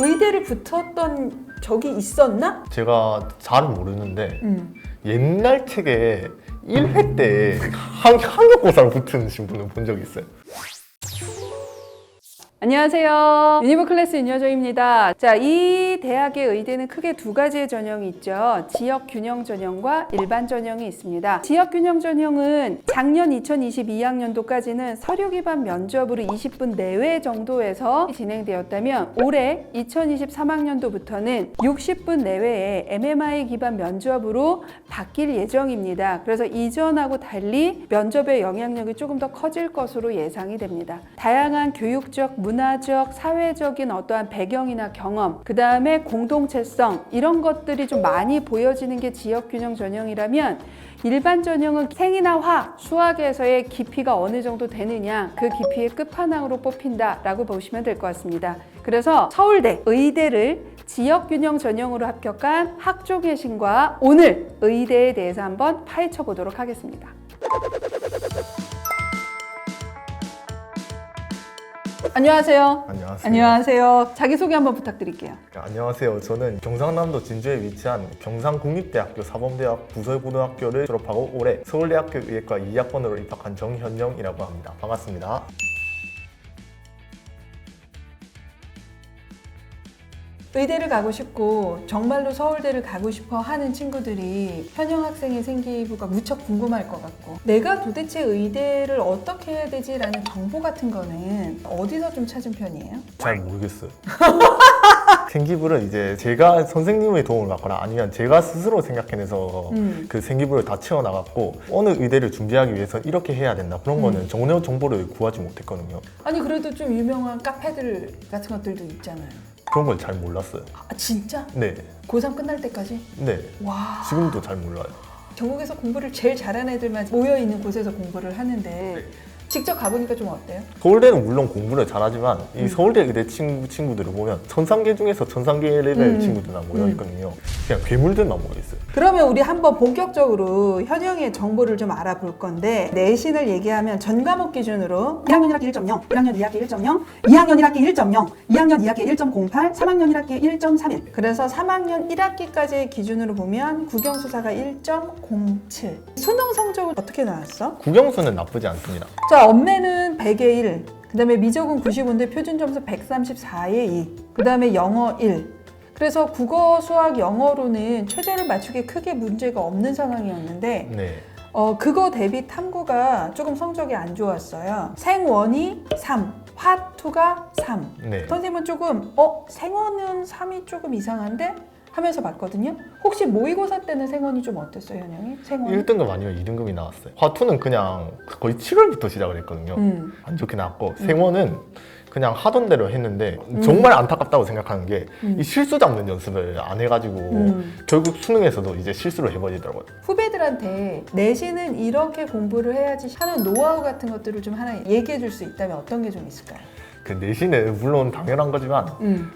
의대를 붙었던 적이 있었나? 제가 잘은 모르는데 옛날 책에 1회 때 학력고사를 붙으신 분을 본 적이 있어요. 안녕하세요. 유니버 클래스 윤여정입니다. 자, 이 대학의 의대는 크게 두 가지의 전형이 있죠. 지역 균형 전형과 일반 전형이 있습니다. 지역 균형 전형은 작년 2022학년도까지는 서류 기반 면접으로 20분 내외 정도에서 진행되었다면 올해 2023학년도부터는 60분 내외의 MMI 기반 면접으로 바뀔 예정입니다. 그래서 이전하고 달리 면접의 영향력이 조금 더 커질 것으로 예상이 됩니다. 다양한 교육적, 문화적, 사회적인 어떠한 배경이나 경험, 그 다음에 공동체성 이런 것들이 좀 많이 보여지는 게 지역균형 전형이라면 일반 전형은 생이나 화학, 수학에서의 깊이가 어느 정도 되느냐 그 깊이의 끝판왕으로 뽑힌다라고 보시면 될 것 같습니다. 그래서 서울대, 의대를 지역균형 전형으로 합격한 학종의 신과 오늘 의대에 대해서 한번 파헤쳐 보도록 하겠습니다. 안녕하세요. 안녕하세요. 안녕하세요. 자기소개 한번 부탁드릴게요. 안녕하세요. 저는 경상남도 진주에 위치한 경상국립대학교 사범대학 부설고등학교를 졸업하고 올해 서울대학교 의예과 2학번으로 입학한 정현영이라고 합니다. 반갑습니다. 의대를 가고 싶고 정말로 서울대를 가고 싶어 하는 친구들이 현영 학생의 생기부가 무척 궁금할 것 같고 내가 도대체 의대를 어떻게 해야 되지? 라는 정보 같은 거는 어디서 좀 찾은 편이에요? 잘 모르겠어요. 생기부를 이제 제가 선생님의 도움을 받거나 아니면 제가 스스로 생각해내서 그 생기부를 다 채워나갔고 어느 의대를 준비하기 위해서 이렇게 해야 된다 그런 거는 전혀 정보를 구하지 못했거든요. 아니 그래도 좀 유명한 카페들 같은 것들도 있잖아요. 그런 걸 잘 몰랐어요. 아 진짜? 네. 고3 끝날 때까지? 네. 와. 지금도 잘 몰라요. 전국에서 공부를 제일 잘하는 애들만 모여있는 곳에서 공부를 하는데 직접 가보니까 좀 어때요? 서울대는 물론 공부를 잘하지만 이 서울대 의대 친구들을 보면 천상계 중에서 천상계 레벨 친구들만 모여있거든요. 그냥 괴물들만 모여있어요. 그러면 우리 한번 본격적으로 현영의 정보를 좀 알아볼 건데 내신을 얘기하면 전 과목 기준으로 1학년 1학기 1.0, 1학년 2학기 1.0, 2학년 1학기 1.0, 2학년 2학기 1.08, 3학년 1학기 1.31 그래서 3학년 1학기까지의 기준으로 보면 국영수사가 1.07 수능 성적은 어떻게 나왔어? 국영수는 나쁘지 않습니다. 자, 엄매는 100에 1, 그 다음에 미적은 95인데 표준점수 134에 2, 그 다음에 영어 1. 그래서 국어, 수학, 영어로는 최저를 맞추기 크게 문제가 없는 상황이었는데 네. 그거 대비 탐구가 조금 성적이 안 좋았어요. 생원이 3, 화투가 3. 네. 선생님은 조금 생원은 3이 조금 이상한데? 하면서 봤거든요. 혹시 모의고사 때는 생원이 좀 어땠어요, 현영이? 생원이? 1등급 아니면 2등급이 나왔어요. 화투는 그냥 거의 7월부터 시작을 했거든요. 안 좋게 나왔고 생원은 그냥 하던 대로 했는데 정말 안타깝다고 생각하는 게 이 실수 잡는 연습을 안 해가지고 결국 수능에서도 이제 실수를 해버리더라고요. 후배들한테 내신은 이렇게 공부를 해야지 하는 노하우 같은 것들을 좀 하나 얘기해 줄 수 있다면 어떤 게 좀 있을까요? 그 내신은 물론 당연한 거지만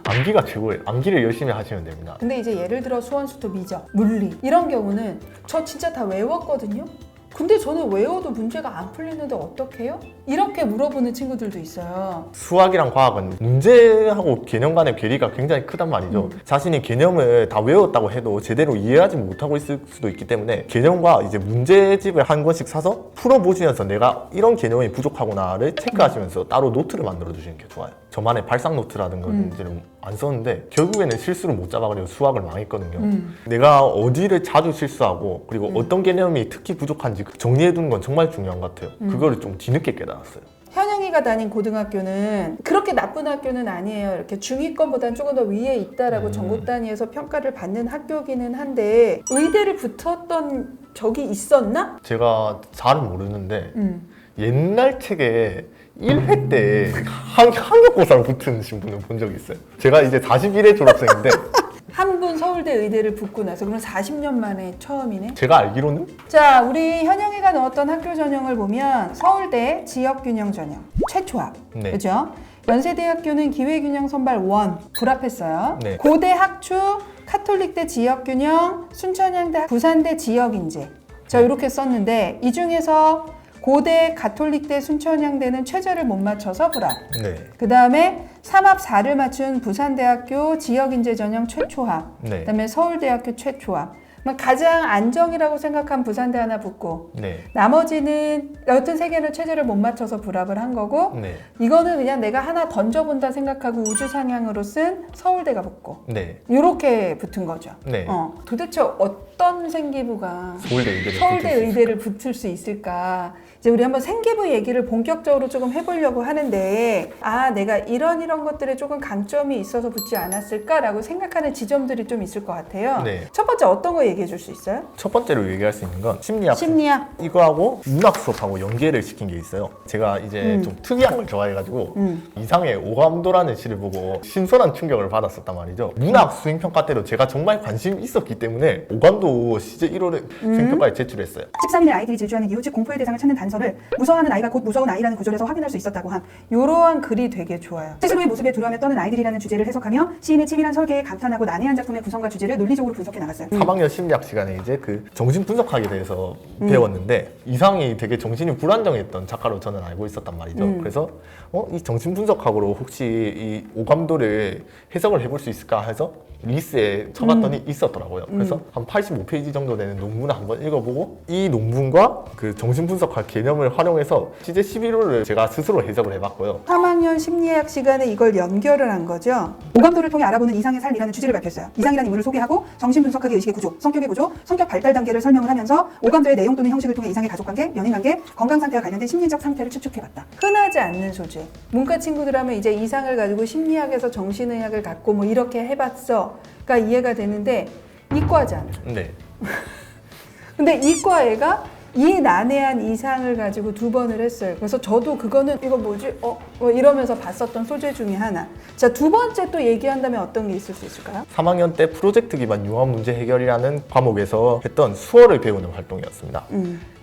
암기가 최고예요. 암기를 열심히 하시면 됩니다. 근데 이제 예를 들어 수원, 수토, 미적, 물리 이런 경우는 저 진짜 다 외웠거든요? 근데 저는 외워도 문제가 안 풀리는데 어떡해요? 이렇게 물어보는 친구들도 있어요. 수학이랑 과학은 문제하고 개념 간의 괴리가 굉장히 크단 말이죠. 자신이 개념을 다 외웠다고 해도 제대로 이해하지 못하고 있을 수도 있기 때문에 개념과 이제 문제집을 한 권씩 사서 풀어보시면서 내가 이런 개념이 부족하구나를 체크하시면서 따로 노트를 만들어 주시는 게 좋아요. 저만의 발상 노트라든 건 이제는 안 썼는데 결국에는 실수를 못 잡아가지고 수학을 망했거든요. 내가 어디를 자주 실수하고 그리고 어떤 개념이 특히 부족한지 정리해두는 건 정말 중요한 것 같아요. 그거를 좀 뒤늦게 깨달았어요. 현영이가 다닌 고등학교는 그렇게 나쁜 학교는 아니에요. 이렇게 중위권보다는 조금 더 위에 있다라고 전국 단위에서 평가를 받는 학교기는 한데 의대를 붙었던 적이 있었나? 제가 잘은 모르는데 옛날 책에 1회 때 학력고사를 붙으신 분을 본 적이 있어요. 제가 이제 41회 졸업생인데 한 분 서울대 의대를 붙고 나서 그럼 40년 만에 처음이네? 제가 알기로는 자, 우리 현영이가 넣었던 학교 전형을 보면 서울대 지역균형 전형 최초합, 네. 그죠? 연세대학교는 기회균형 선발 1 불합했어요. 네. 고대 학추, 카톨릭대 지역균형, 순천향대, 부산대 지역인재. 자, 이렇게 썼는데 이 중에서 고대 가톨릭대 순천향대는 최저를 못 맞춰서 불합. 네. 그 다음에 삼합 4를 맞춘 부산대학교 지역인재 전형 최초합. 네. 그 다음에 서울대학교 최초합. 가장 안정이라고 생각한 부산대 하나 붙고 네. 나머지는 여튼 세 개는 최저를 못 맞춰서 불합을 한 거고 네. 이거는 그냥 내가 하나 던져본다 생각하고 우주상향으로 쓴 서울대가 붙고 네. 이렇게 붙은 거죠. 네. 도대체 어떤 생기부가 서울대 의대를 붙을 수 있을까? 이제 우리 한번 생기부 얘기를 본격적으로 조금 해보려고 하는데 내가 이런 것들에 조금 강점이 있어서 붙지 않았을까라고 생각하는 지점들이 좀 있을 것 같아요. 네. 첫 번째 어떤 거 얘기해 줄 수 있어요? 첫 번째로 얘기할 수 있는 건 심리학. 심리학. 이거하고 문학 수업하고 연계를 시킨 게 있어요. 제가 이제 좀 특이한 걸 좋아해가지고 이상의 오감도라는 시를 보고 신선한 충격을 받았었단 말이죠. 문학 수행평가 때도 제가 정말 관심이 있었기 때문에 오감도 시제 1호를 수행평가에 제출했어요. 13일에 아이들이 질주하는 이유, 즉 공포의 대상을 찾는 단서를 무서워하는 아이가 곧 무서운 아이라는 구절에서 확인할 수 있었다고 함. 이러한 글이 되게 좋아요. 스스로의 모습에 두려움에 떠는 아이들이라는 주제를 해석하며 시인의 치밀한 설계에 감탄하고 난해한 작품의 구성과 주제를 논리적으로 분석해 나갔어요. 3학년 심리학 시간에 이제 그 정신 분석학에 대해서 배웠는데 이상이 되게 정신이 불안정했던 작가로 저는 알고 있었단 말이죠. 그래서 이 정신 분석학으로 혹시 이 오감도를 해석을 해볼 수 있을까 해서 리스에 쳐봤더니 있었더라고요. 그래서 한 85페이지 정도 되는 논문을 한번 읽어보고 이 논문과 그 정신 분석학 개념을 활용해서 시제 11호를 제가 스스로 해석을 해봤고요. 3학년 심리학 시간에 이걸 연결을 한 거죠. 오감도를 통해 알아보는 이상의 삶이라는 주제를 발표했어요. 이상이라는 인물을 소개하고 정신분석학의 의식의 구조, 성격의 구조, 성격 발달 단계를 설명을 하면서 오감도의 내용 또는 형식을 통해 이상의 가족관계, 연인관계, 건강상태와 관련된 심리적 상태를 추측해봤다. 흔하지 않는 소재. 문과 친구들 하면 이제 이상을 가지고 심리학에서 정신의학을 갖고 뭐 이렇게 해봤어. 가 이해가 되는데 이과잖아. 네. 근데 이과 애가 이 난해한 이상을 가지고 2번을 했어요. 그래서 저도 그거는 이거 뭐지? 뭐 이러면서 봤었던 소재 중에 하나. 자, 두 번째 또 얘기한다면 어떤 게 있을 수 있을까요? 3학년 때 프로젝트 기반 융합 문제 해결이라는 과목에서 했던 수어를 배우는 활동이었습니다.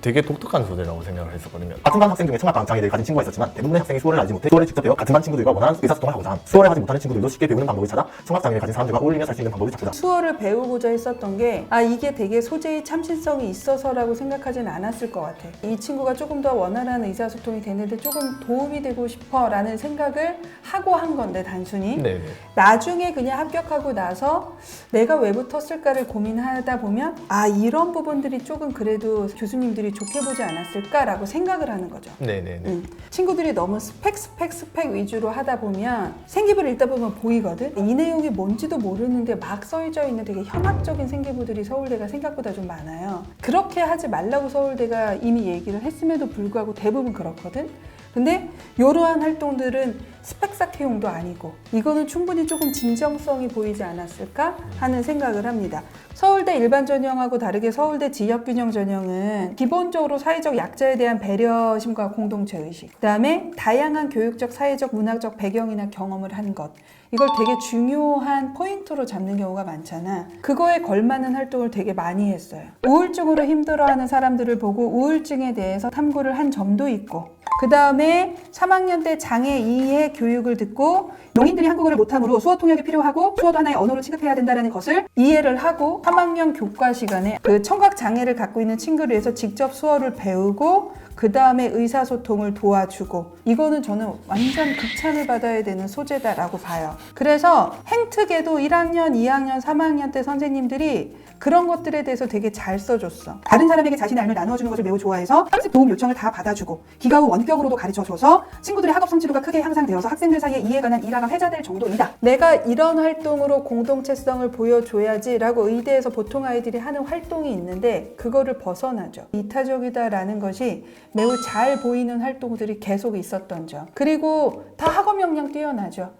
되게 독특한 소재라고 생각을 했었거든요. 같은 반 학생 중에 청각 장애를 가진 친구가 있었지만 대부분의 학생이 수어를 알지 못해 수어를 직접 배워 같은 반 친구들과 원하는 의사소통을 하고자 함. 수어를 하지 못하는 친구들도 쉽게 배우는 방법을 찾아 청각 장애를 가진 사람들과 어울리며 살 수 있는 방법을 찾고자. 수어를 배우고자 했었던 게 이게 되게 소재의 참신성이 있어서라고 생각하진 않았을 것 같아. 이 친구가 조금 더 원활한 의사소통이 되는데 조금 도움이 되고 싶어 라는 생각을 하고 한 건데 단순히 네네. 나중에 그냥 합격하고 나서 내가 왜 붙었을까를 고민하다 보면 이런 부분들이 조금 그래도 교수님들이 좋게 보지 않았을까라고 생각을 하는 거죠. 네네네. 친구들이 너무 스펙 위주로 하다 보면 생기부를 읽다 보면 보이거든. 이 내용이 뭔지도 모르는데 막 써져 있는 되게 현학적인 생기부들이 서울대가 생각보다 좀 많아요. 그렇게 하지 말라고 서울대가 이미 얘기를 했음에도 불구하고 대부분 그렇거든. 근데 이러한 활동들은 스펙 쌓기용도 아니고 이거는 충분히 조금 진정성이 보이지 않았을까 하는 생각을 합니다. 서울대 일반 전형하고 다르게 서울대 지역균형 전형은 기본적으로 사회적 약자에 대한 배려심과 공동체 의식, 그다음에 다양한 교육적, 사회적, 문화적 배경이나 경험을 한 것, 이걸 되게 중요한 포인트로 잡는 경우가 많잖아. 그거에 걸맞는 활동을 되게 많이 했어요. 우울증으로 힘들어하는 사람들을 보고 우울증에 대해서 탐구를 한 점도 있고, 그 다음에 3학년 때 장애 이해 교육을 듣고 농인들이 한국어를 못함으로 수어 통역이 필요하고 수어도 하나의 언어로 취급해야 된다는 것을 이해를 하고 3학년 교과 시간에 그 청각 장애를 갖고 있는 친구를 위해서 직접 수어를 배우고 그 다음에 의사소통을 도와주고, 이거는 저는 완전 극찬을 받아야 되는 소재다라고 봐요. 그래서 행특에도 1학년, 2학년, 3학년 때 선생님들이 그런 것들에 대해서 되게 잘 써줬어. 다른 사람에게 자신의 삶을 나누어주는 것을 매우 좋아해서 학습 도움 요청을 다 받아주고 기가 후 원격으로도 가르쳐줘서 친구들의 학업 성취도가 크게 향상되어서 학생들 사이에 이해가 난 일화가 회자될 정도이다. 내가 이런 활동으로 공동체성을 보여줘야지 라고 의대에서 보통 아이들이 하는 활동이 있는데 그거를 벗어나죠. 이타적이다라는 것이 매우 잘 보이는 활동들이 계속 있었던 점. 그리고 다 학업 역량 뛰어나죠.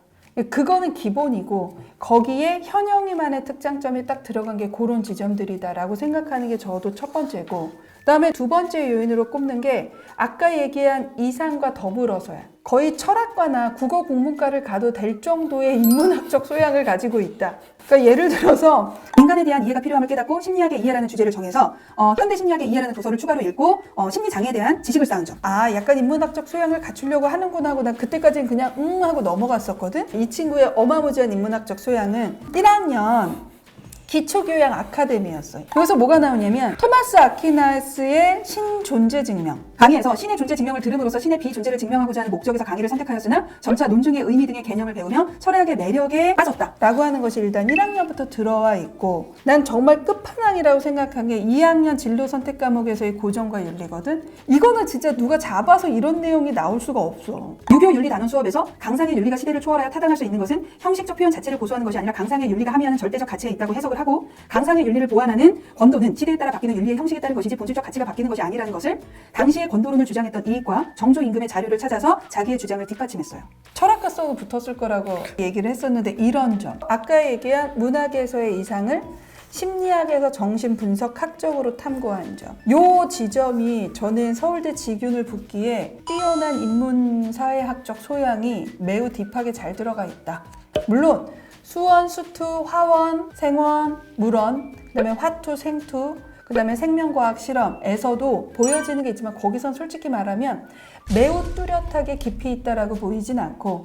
그거는 기본이고 거기에 현영이만의 특장점이 딱 들어간 게 그런 지점들이다라고 생각하는 게 저도 첫 번째고, 그다음에 두 번째 요인으로 꼽는 게 아까 얘기한 이상과 더불어서야 거의 철학과나 국어 국문과를 가도 될 정도의 인문학적 소양을 가지고 있다. 그러니까 예를 들어서 인간에 대한 이해가 필요함을 깨닫고 심리학의 이해라는 주제를 정해서 현대 심리학의 이해라는 도서를 추가로 읽고 심리장애에 대한 지식을 쌓은 점. 약간 인문학적 소양을 갖추려고 하는구나 하고 난 그때까지는 그냥 하고 넘어갔었거든. 이 친구의 어마무지한 인문학적 소양은 1학년 기초교양 아카데미였어요. 여기서 뭐가 나오냐면 토마스 아퀴나스의 신존재 증명. 강의에서 신의 존재 증명을 들음으로써 신의 비존재를 증명하고자 하는 목적에서 강의를 선택하였으나 점차 논중의 의미 등의 개념을 배우며 철학의 매력에 빠졌다. 라고 하는 것이 일단 1학년부터 들어와 있고 난 정말 끝판왕이라고 생각한 게 2학년 진로 선택 과목에서의 고정과 윤리거든. 이거는 진짜 누가 잡아서 이런 내용이 나올 수가 없어. 유교 윤리 단원 수업에서 강상의 윤리가 시대를 초월하여 타당할 수 있는 것은 형식적 표현 자체를 고수하는 것이 아니라 강상의 윤리가 함의하는 절대적 가치에 있다고 해석을 하고, 강상의 윤리를 보완하는 권도는 시대에 따라 바뀌는 윤리의 형식에 따른 것이지 본질적 가치가 바뀌는 것이 아니라는 것을 당시의 권도론을 주장했던 이익과 정조 임금의 자료를 찾아서 자기의 주장을 뒷받침했어요. 철학과 써도 붙었을 거라고 얘기를 했었는데 이런 점. 아까 얘기한 문학에서의 이상을 심리학에서 정신분석학적으로 탐구한 점. 요 지점이 저는 서울대 지균을 붙기에 뛰어난 인문사회학적 소양이 매우 딥하게 잘 들어가 있다. 물론 수원, 수투, 화원, 생원, 물원, 그다음에 화투, 생투, 그다음에 생명과학 실험에서도 보여지는 게 있지만 거기선 솔직히 말하면 매우 뚜렷하게 깊이 있다라고 보이진 않고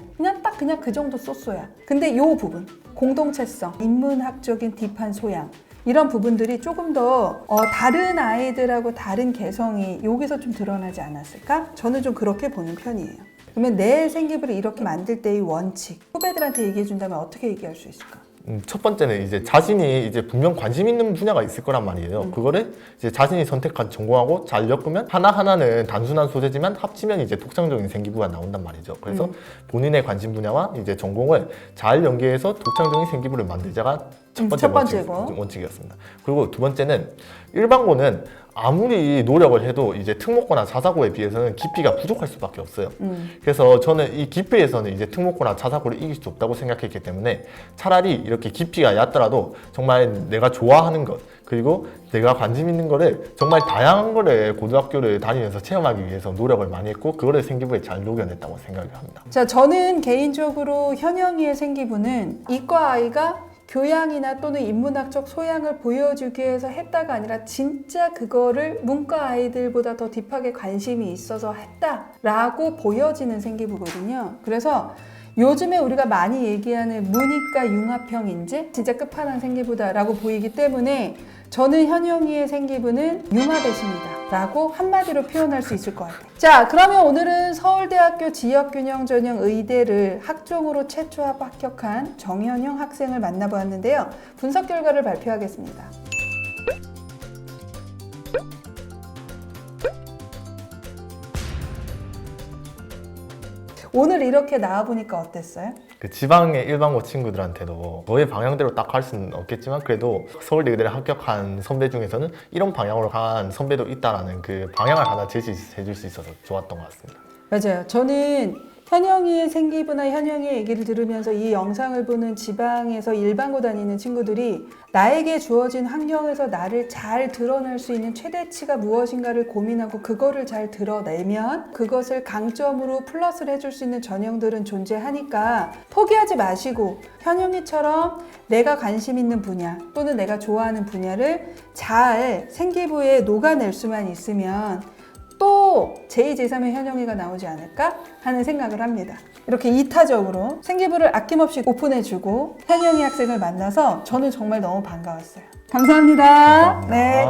그냥 그 정도 쏘쏘야. 근데 요 부분 공동체성, 인문학적인 딥한 소양 이런 부분들이 조금 더 다른 아이들하고 다른 개성이 여기서 좀 드러나지 않았을까? 저는 좀 그렇게 보는 편이에요. 그러면 내 생기부를 이렇게 만들 때의 원칙 후배들한테 얘기해 준다면 어떻게 얘기할 수 있을까? 첫 번째는 이제 자신이 이제 분명 관심 있는 분야가 있을 거란 말이에요. 그거를 이제 자신이 선택한 전공하고 잘 엮으면 하나하나는 단순한 소재지만 합치면 이제 독창적인 생기부가 나온단 말이죠. 그래서 본인의 관심 분야와 이제 전공을 잘 연계해서 독창적인 생기부를 만들자가 첫 번째 원칙이었습니다. 그리고 두 번째는 일반고는 아무리 노력을 해도 이제 특목고나 자사고에 비해서는 깊이가 부족할 수밖에 없어요. 그래서 저는 이 깊이에서는 이제 특목고나 자사고를 이길 수 없다고 생각했기 때문에 차라리 이렇게 깊이가 얕더라도 정말 내가 좋아하는 것 그리고 내가 관심 있는 거를 정말 다양한 거를 고등학교를 다니면서 체험하기 위해서 노력을 많이 했고 그거를 생기부에 잘 녹여냈다고 생각을 합니다. 자, 저는 개인적으로 현영이의 생기부는 이과 아이가 교양이나 또는 인문학적 소양을 보여주기 위해서 했다가 아니라 진짜 그거를 문과 아이들보다 더 딥하게 관심이 있어서 했다라고 보여지는 생기부거든요. 그래서 요즘에 우리가 많이 얘기하는 문이과 융합형 인재 진짜 끝판왕 생기부다라고 보이기 때문에 저는 현영이의 생기부는 융합의심이다 라고 한마디로 표현할 수 있을 것 같아요. 자, 그러면 오늘은 서울대학교 지역균형전형 의대를 학종으로 최초 합격한 정현영 학생을 만나보았는데요. 분석 결과를 발표하겠습니다. 오늘 이렇게 나와보니까 어땠어요? 그 지방의 일반고 친구들한테도 너의 방향대로 딱 할 수는 없겠지만 그래도 서울대 의대를 합격한 선배 중에서는 이런 방향으로 간 선배도 있다라는 그 방향을 하나 제시해 줄 수 있어서 좋았던 것 같습니다. 맞아요. 저는 현영이의 생기부나 현영이의 얘기를 들으면서 이 영상을 보는 지방에서 일반고 다니는 친구들이 나에게 주어진 환경에서 나를 잘 드러낼 수 있는 최대치가 무엇인가를 고민하고 그거를 잘 드러내면 그것을 강점으로 플러스를 해줄 수 있는 전형들은 존재하니까 포기하지 마시고 현영이처럼 내가 관심 있는 분야 또는 내가 좋아하는 분야를 잘 생기부에 녹아낼 수만 있으면 또 제2, 제3의 현영이가 나오지 않을까 하는 생각을 합니다. 이렇게 이타적으로 생기부를 아낌없이 오픈해주고 현영이 학생을 만나서 저는 정말 너무 반가웠어요. 감사합니다. 감사합니다. 네.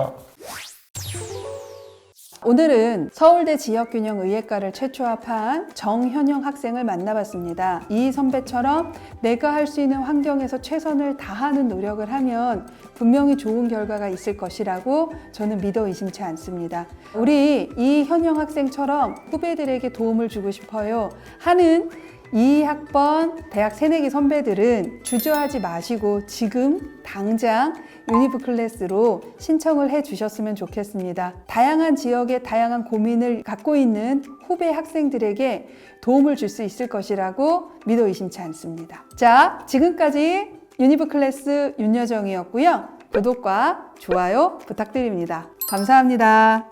오늘은 서울대 지역균형의예과를 최초 합한 정현영 학생을 만나봤습니다. 이 선배처럼 내가 할 수 있는 환경에서 최선을 다하는 노력을 하면 분명히 좋은 결과가 있을 것이라고 저는 믿어 의심치 않습니다. 우리 이 현영 학생처럼 후배들에게 도움을 주고 싶어요 하는 2학번 대학 새내기 선배들은 주저하지 마시고 지금 당장 유니브 클래스로 신청을 해 주셨으면 좋겠습니다. 다양한 지역의 다양한 고민을 갖고 있는 후배 학생들에게 도움을 줄 수 있을 것이라고 믿어 의심치 않습니다. 자, 지금까지 유니브 클래스 윤여정이었고요. 구독과 좋아요 부탁드립니다. 감사합니다.